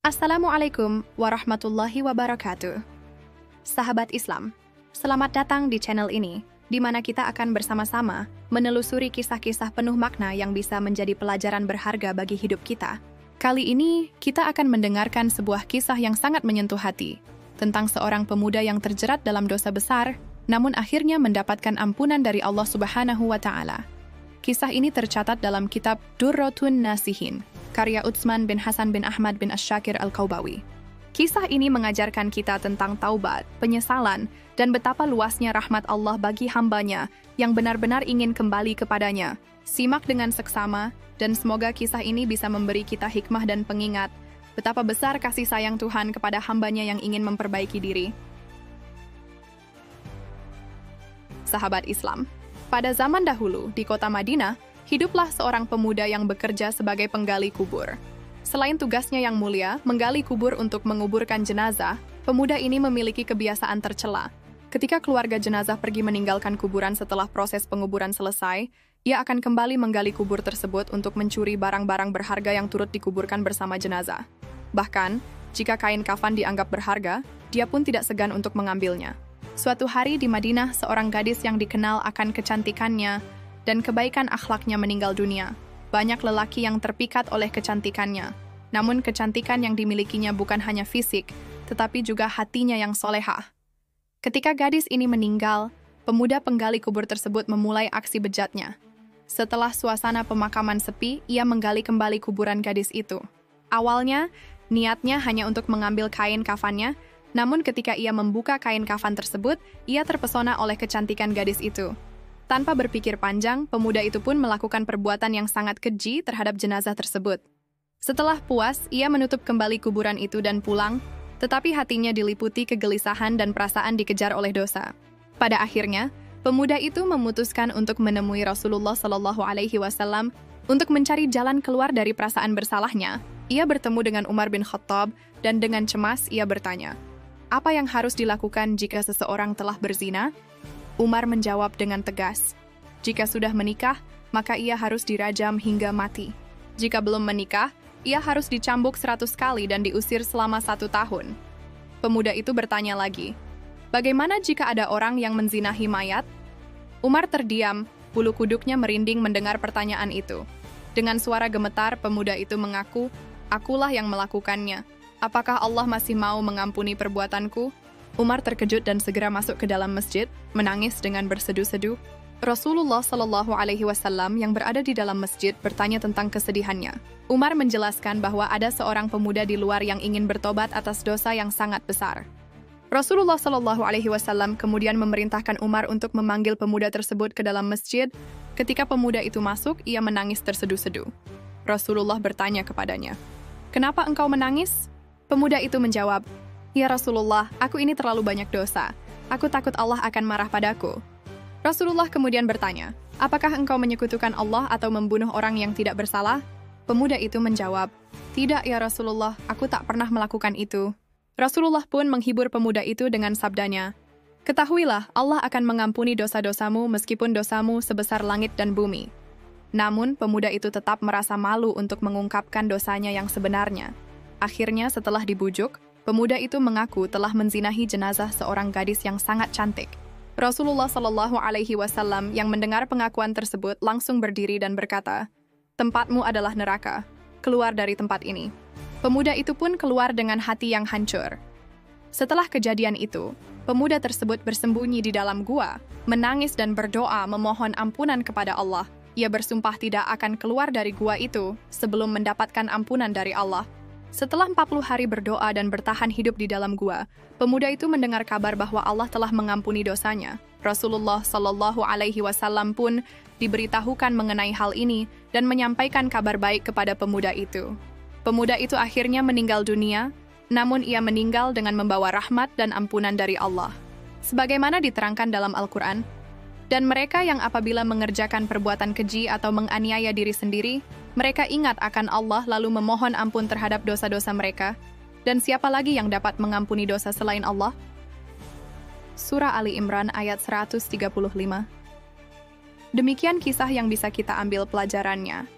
Assalamualaikum warahmatullahi wabarakatuh. Sahabat Islam, selamat datang di channel ini, di mana kita akan bersama-sama menelusuri kisah-kisah penuh makna yang bisa menjadi pelajaran berharga bagi hidup kita. Kali ini, kita akan mendengarkan sebuah kisah yang sangat menyentuh hati, tentang seorang pemuda yang terjerat dalam dosa besar, namun akhirnya mendapatkan ampunan dari Allah Subhanahu wa Ta'ala. Kisah ini tercatat dalam kitab Durratun Nasihin, karya Utsman bin Hasan bin Ahmad bin Ash-Shakir Al-Kaubawi. Kisah ini mengajarkan kita tentang taubat, penyesalan, dan betapa luasnya rahmat Allah bagi hambanya yang benar-benar ingin kembali kepadanya. Simak dengan seksama, dan semoga kisah ini bisa memberi kita hikmah dan pengingat betapa besar kasih sayang Tuhan kepada hambanya yang ingin memperbaiki diri. Sahabat Islam, pada zaman dahulu di kota Madinah, hiduplah seorang pemuda yang bekerja sebagai penggali kubur. Selain tugasnya yang mulia, menggali kubur untuk menguburkan jenazah, pemuda ini memiliki kebiasaan tercela. Ketika keluarga jenazah pergi meninggalkan kuburan setelah proses penguburan selesai, ia akan kembali menggali kubur tersebut untuk mencuri barang-barang berharga yang turut dikuburkan bersama jenazah. Bahkan, jika kain kafan dianggap berharga, dia pun tidak segan untuk mengambilnya. Suatu hari di Madinah, seorang gadis yang dikenal akan kecantikannya dan kebaikan akhlaknya meninggal dunia. Banyak lelaki yang terpikat oleh kecantikannya. Namun kecantikan yang dimilikinya bukan hanya fisik, tetapi juga hatinya yang solehah. Ketika gadis ini meninggal, pemuda penggali kubur tersebut memulai aksi bejatnya. Setelah suasana pemakaman sepi, ia menggali kembali kuburan gadis itu. Awalnya, niatnya hanya untuk mengambil kain kafannya, namun ketika ia membuka kain kafan tersebut, ia terpesona oleh kecantikan gadis itu. Tanpa berpikir panjang, pemuda itu pun melakukan perbuatan yang sangat keji terhadap jenazah tersebut. Setelah puas, ia menutup kembali kuburan itu dan pulang, tetapi hatinya diliputi kegelisahan dan perasaan dikejar oleh dosa. Pada akhirnya, pemuda itu memutuskan untuk menemui Rasulullah SAW untuk mencari jalan keluar dari perasaan bersalahnya. Ia bertemu dengan Umar bin Khattab dan dengan cemas ia bertanya, "Apa yang harus dilakukan jika seseorang telah berzina?" Umar menjawab dengan tegas, "Jika sudah menikah, maka ia harus dirajam hingga mati. Jika belum menikah, ia harus dicambuk 100 kali dan diusir selama 1 tahun." Pemuda itu bertanya lagi, "Bagaimana jika ada orang yang menzinahi mayat?" Umar terdiam, bulu kuduknya merinding mendengar pertanyaan itu. Dengan suara gemetar, pemuda itu mengaku, "Akulah yang melakukannya. Apakah Allah masih mau mengampuni perbuatanku?" Umar terkejut dan segera masuk ke dalam masjid, menangis dengan berseduh-seduh. Rasulullah SAW yang berada di dalam masjid bertanya tentang kesedihannya. Umar menjelaskan bahwa ada seorang pemuda di luar yang ingin bertobat atas dosa yang sangat besar. Rasulullah SAW kemudian memerintahkan Umar untuk memanggil pemuda tersebut ke dalam masjid. Ketika pemuda itu masuk, ia menangis terseduh-seduh. Rasulullah bertanya kepadanya, "Kenapa engkau menangis?" Pemuda itu menjawab, "Ya Rasulullah, aku ini terlalu banyak dosa. Aku takut Allah akan marah padaku." Rasulullah kemudian bertanya, "Apakah engkau menyekutukan Allah atau membunuh orang yang tidak bersalah?" Pemuda itu menjawab, "Tidak ya Rasulullah, aku tak pernah melakukan itu." Rasulullah pun menghibur pemuda itu dengan sabdanya, "Ketahuilah, Allah akan mengampuni dosa-dosamu meskipun dosamu sebesar langit dan bumi." Namun, pemuda itu tetap merasa malu untuk mengungkapkan dosanya yang sebenarnya. Akhirnya, setelah dibujuk, pemuda itu mengaku telah menzinahi jenazah seorang gadis yang sangat cantik. Rasulullah SAW yang mendengar pengakuan tersebut langsung berdiri dan berkata, "Tempatmu adalah neraka. Keluar dari tempat ini." Pemuda itu pun keluar dengan hati yang hancur. Setelah kejadian itu, pemuda tersebut bersembunyi di dalam gua, menangis dan berdoa memohon ampunan kepada Allah. Ia bersumpah tidak akan keluar dari gua itu sebelum mendapatkan ampunan dari Allah. Setelah 40 hari berdoa dan bertahan hidup di dalam gua, pemuda itu mendengar kabar bahwa Allah telah mengampuni dosanya. Rasulullah SAW pun diberitahukan mengenai hal ini dan menyampaikan kabar baik kepada pemuda itu. Pemuda itu akhirnya meninggal dunia, namun ia meninggal dengan membawa rahmat dan ampunan dari Allah. Sebagaimana diterangkan dalam Al-Quran, dan mereka yang apabila mengerjakan perbuatan keji atau menganiaya diri sendiri, mereka ingat akan Allah lalu memohon ampun terhadap dosa-dosa mereka. Dan siapa lagi yang dapat mengampuni dosa selain Allah? Surah Ali Imran ayat 135. Demikian kisah yang bisa kita ambil pelajarannya.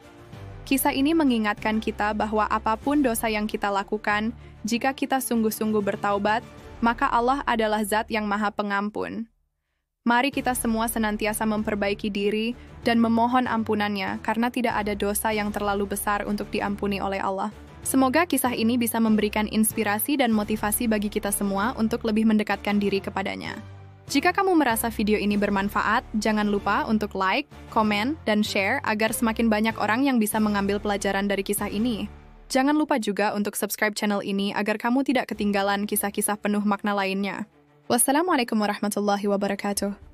Kisah ini mengingatkan kita bahwa apapun dosa yang kita lakukan, jika kita sungguh-sungguh bertaubat, maka Allah adalah Zat yang Maha Pengampun. Mari kita semua senantiasa memperbaiki diri dan memohon ampunannya karena tidak ada dosa yang terlalu besar untuk diampuni oleh Allah. Semoga kisah ini bisa memberikan inspirasi dan motivasi bagi kita semua untuk lebih mendekatkan diri kepadanya. Jika kamu merasa video ini bermanfaat, jangan lupa untuk like, komen, dan share agar semakin banyak orang yang bisa mengambil pelajaran dari kisah ini. Jangan lupa juga untuk subscribe channel ini agar kamu tidak ketinggalan kisah-kisah penuh makna lainnya. Wassalamualaikum warahmatullahi wabarakatuh.